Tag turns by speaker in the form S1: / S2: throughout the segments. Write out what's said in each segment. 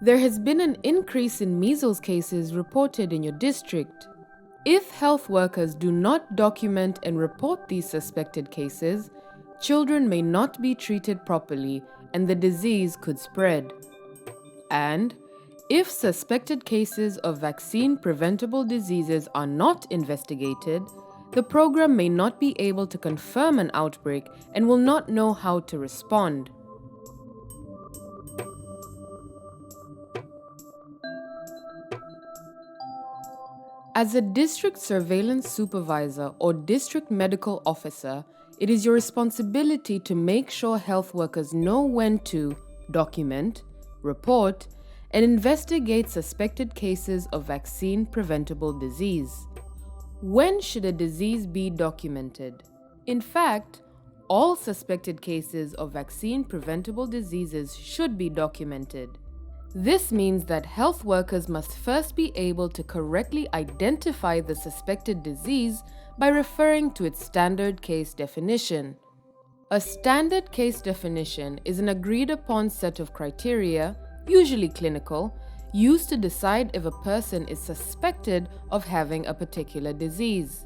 S1: There has been an increase in measles cases reported in your district. If health workers do not document and report these suspected cases, children may not be treated properly and the disease could spread. And if suspected cases of vaccine-preventable diseases are not investigated, the program may not be able to confirm an outbreak and will not know how to respond. As a district surveillance supervisor or district medical officer, it is your responsibility to make sure health workers know when to document, report, and investigate suspected cases of vaccine-preventable disease. When should a disease be documented? In fact, all suspected cases of vaccine-preventable diseases should be documented. This means that health workers must first be able to correctly identify the suspected disease by referring to its standard case definition. A standard case definition is an agreed-upon set of criteria, usually clinical, used to decide if a person is suspected of having a particular disease.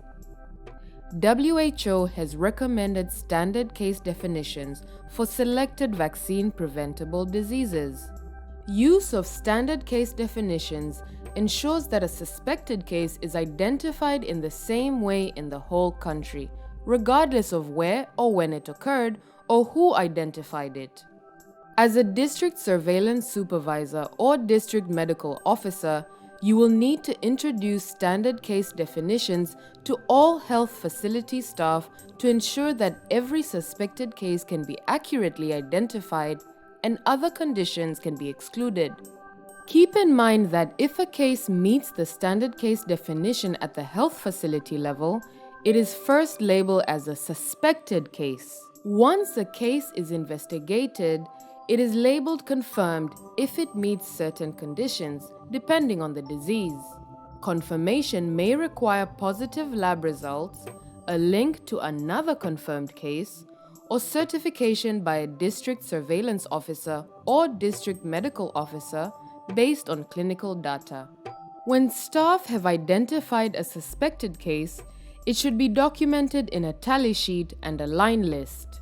S1: WHO has recommended standard case definitions for selected vaccine-preventable diseases. Use of standard case definitions ensures that a suspected case is identified in the same way in the whole country, regardless of where or when it occurred or who identified it. As a district surveillance supervisor or district medical officer, you will need to introduce standard case definitions to all health facility staff to ensure that every suspected case can be accurately identified and other conditions can be excluded. Keep in mind that if a case meets the standard case definition at the health facility level, it is first labeled as a suspected case. Once a case is investigated, it is labeled confirmed if it meets certain conditions, depending on the disease. Confirmation may require positive lab results, a link to another confirmed case, or certification by a district surveillance officer or district medical officer based on clinical data. When staff have identified a suspected case, it should be documented in a tally sheet and a line list.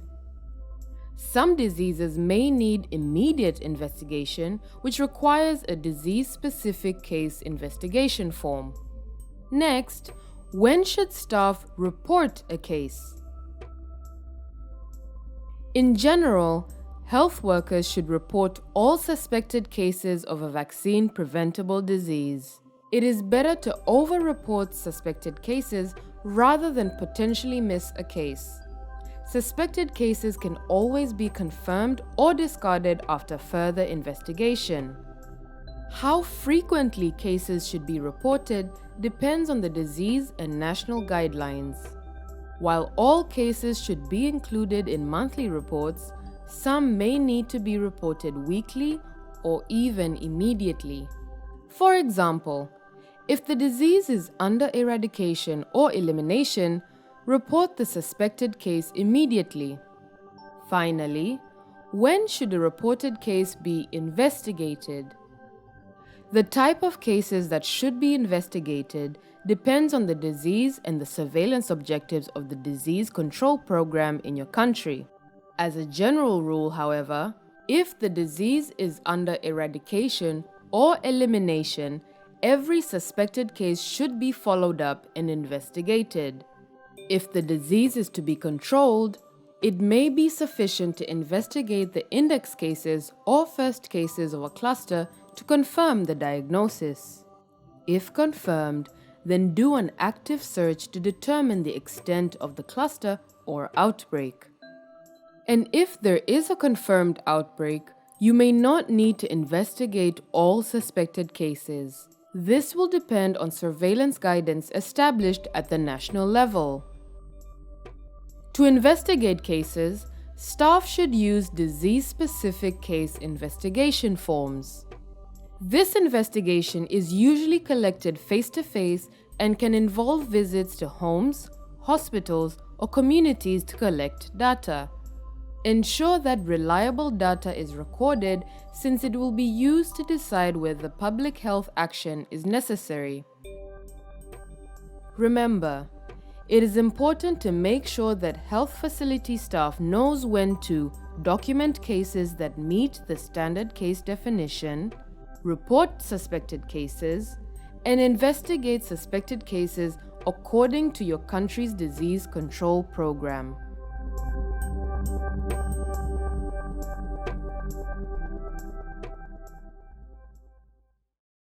S1: Some diseases may need immediate investigation, which requires a disease-specific case investigation form. Next, when should staff report a case? In general, health workers should report all suspected cases of a vaccine-preventable disease. It is better to over-report suspected cases rather than potentially miss a case. Suspected cases can always be confirmed or discarded after further investigation. How frequently cases should be reported depends on the disease and national guidelines. While all cases should be included in monthly reports, some may need to be reported weekly or even immediately. For example, if the disease is under eradication or elimination, report the suspected case immediately. Finally, when should a reported case be investigated? The type of cases that should be investigated depends on the disease and the surveillance objectives of the disease control program in your country. As a general rule, however, if the disease is under eradication or elimination, every suspected case should be followed up and investigated. If the disease is to be controlled, it may be sufficient to investigate the index cases or first cases of a cluster to confirm the diagnosis. If confirmed, then do an active search to determine the extent of the cluster or outbreak. And if there is a confirmed outbreak, you may not need to investigate all suspected cases. This will depend on surveillance guidance established at the national level. To investigate cases, staff should use disease-specific case investigation forms. This investigation is usually collected face-to-face and can involve visits to homes, hospitals, or communities to collect data. Ensure that reliable data is recorded since it will be used to decide whether public health action is necessary. Remember, it is important to make sure that health facility staff knows when to document cases that meet the standard case definition, report suspected cases, and investigate suspected cases according to your country's disease control program.